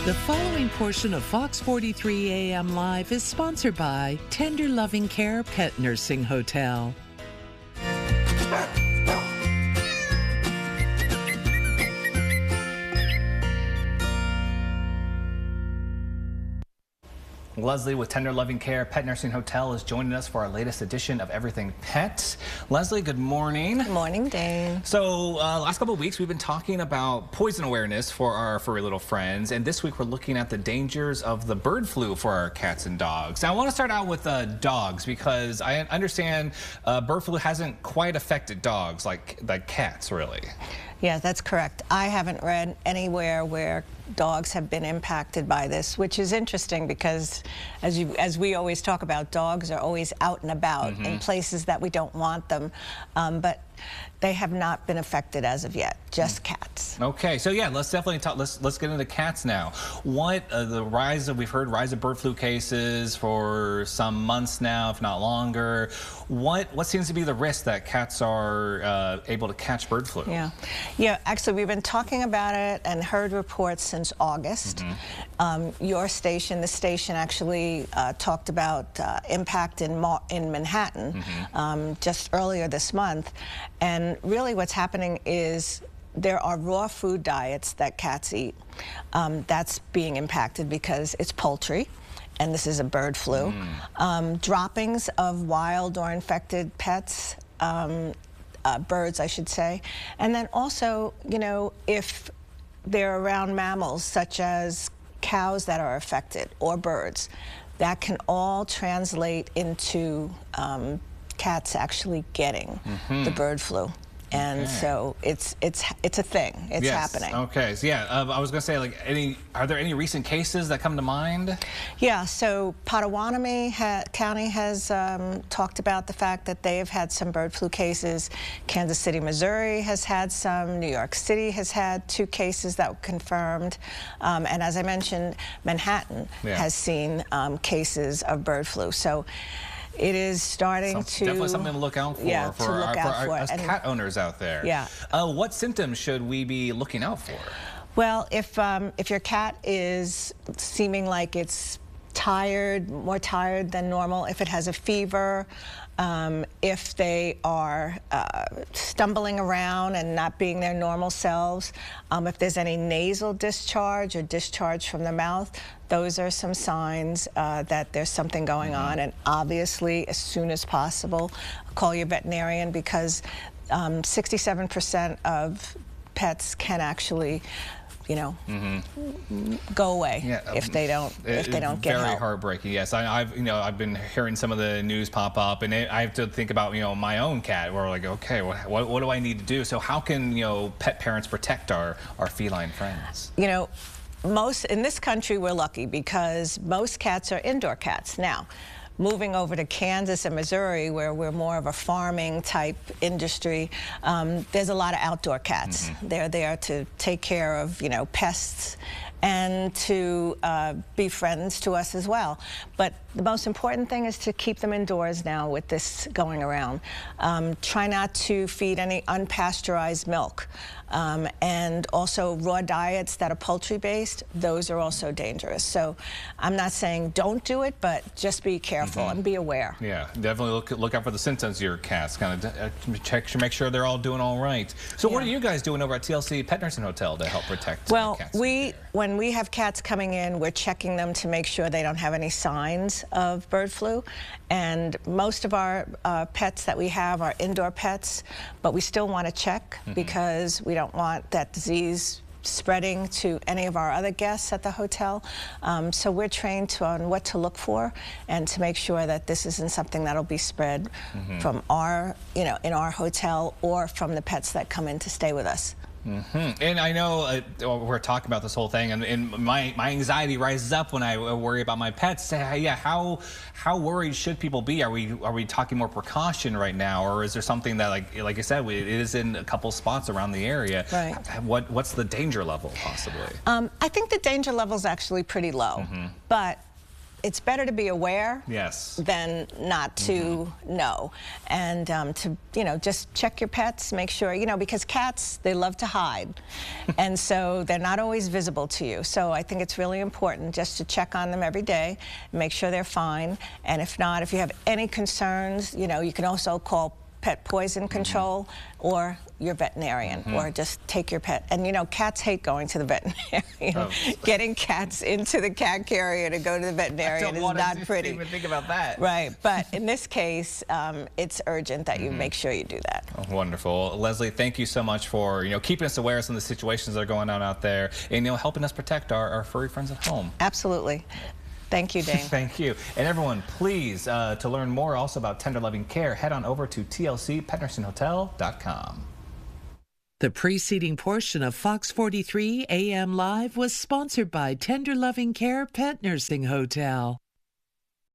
The following portion of Fox 43 AM Live is sponsored by Tender Loving Care Pet Nursing Hotel. Leslie with Tender Loving Care Pet Nursing Hotel is joining us for our latest edition of Everything Pet. Leslie, good morning. Good morning, Dane. So last couple of weeks we've been talking about poison awareness for our furry little friends, and this week we're looking at the dangers of the bird flu for our cats and dogs. Now I want to start out with dogs, because I understand bird flu hasn't quite affected dogs like cats, really. Yeah, that's correct. I haven't read anywhere where dogs have been impacted by this, which is interesting because, as we always talk about, dogs are always out and about in places that we don't want them, but they have not been affected as of yet, just cats. Okay, so yeah, let's definitely talk. Let's get into cats now. What we've heard rise of bird flu cases for some months now, if not longer. What seems to be the risk that cats are able to catch bird flu? Yeah. Actually, we've been talking about it and heard reports since August. Your station, the station, actually talked about impact in Manhattan just earlier this month, and really what's happening is there are raw food diets that cats eat. That's being impacted because it's poultry, and this is a bird flu. Droppings of wild or infected pets, birds I should say, and then also, you know, if they're around mammals such as cows that are affected or birds, that can all translate into cats actually getting the bird flu. And so it's a thing. It's happening. Okay. So yeah, I was going to say, like, are there any recent cases that come to mind? Yeah. So Pottawatomie County has talked about the fact that they have had some bird flu cases. Kansas City, Missouri has had some. New York City has had 2 cases that were confirmed. And as I mentioned, Manhattan has seen cases of bird flu. So it is starting to... Definitely something to look out for, for us cat owners out there. Yeah. What symptoms should we be looking out for? Well, if your cat is seeming like it's tired, more tired than normal, if it has a fever, if they are stumbling around and not being their normal selves, if there's any nasal discharge or discharge from the mouth, those are some signs that there's something going on. And obviously, as soon as possible, call your veterinarian, because 67% of pets can actually, you know, go away if they don't get help. Very heartbreaking. Yes, I've been hearing some of the news pop up, and I have to think about my own cat. Where we're like, okay, what do I need to do? So how can pet parents protect our feline friends? In this country, we're lucky because most cats are indoor cats. Now, moving over to Kansas and Missouri, where we're more of a farming type industry, there's a lot of outdoor cats. They're there to take care of, pests and to be friends to us as well. But the most important thing is to keep them indoors now with this going around. Try not to feed any unpasteurized milk. And also raw diets that are poultry-based, those are also dangerous. So I'm not saying don't do it, but just be careful and be aware. Yeah, definitely look out for the symptoms of your cats. Kind of make sure they're all doing all right. So what are you guys doing over at TLC Pet Nursing Hotel to help protect cats? When we have cats coming in, we're checking them to make sure they don't have any signs of bird flu. And most of our pets that we have are indoor pets, but we still want to check because we don't want that disease spreading to any of our other guests at the hotel. So we're trained on what to look for and to make sure that this isn't something that'll be spread from our, in our hotel or from the pets that come in to stay with us. And I know we're talking about this whole thing, and my anxiety rises up when I worry about my pets. Yeah, how worried should people be? Are we talking more precaution right now, or is there something that, like I said, it is in a couple spots around the area? Right. What's the danger level possibly? I think the danger level is actually pretty low, but it's better to be aware yes. than not to know. And to, just check your pets, make sure, because cats, they love to hide. And so they're not always visible to you. So I think it's really important just to check on them every day, make sure they're fine. And if not, if you have any concerns, you can also call pet poison control or your veterinarian, or just take your pet. And cats hate going to the veterinarian. Getting cats into the cat carrier to go to the veterinarian is not pretty. I don't even think about that. Right, but in this case, it's urgent that you make sure you do that. Oh, wonderful. Leslie, thank you so much for keeping us aware of some of the situations that are going on out there, and helping us protect our furry friends at home. Absolutely. Thank you, Dane. Thank you. And everyone, please, to learn more also about tender loving care, head on over to tlcpetnursinghotel.com. The preceding portion of Fox 43 AM Live was sponsored by Tender Loving Care Pet Nursing Hotel.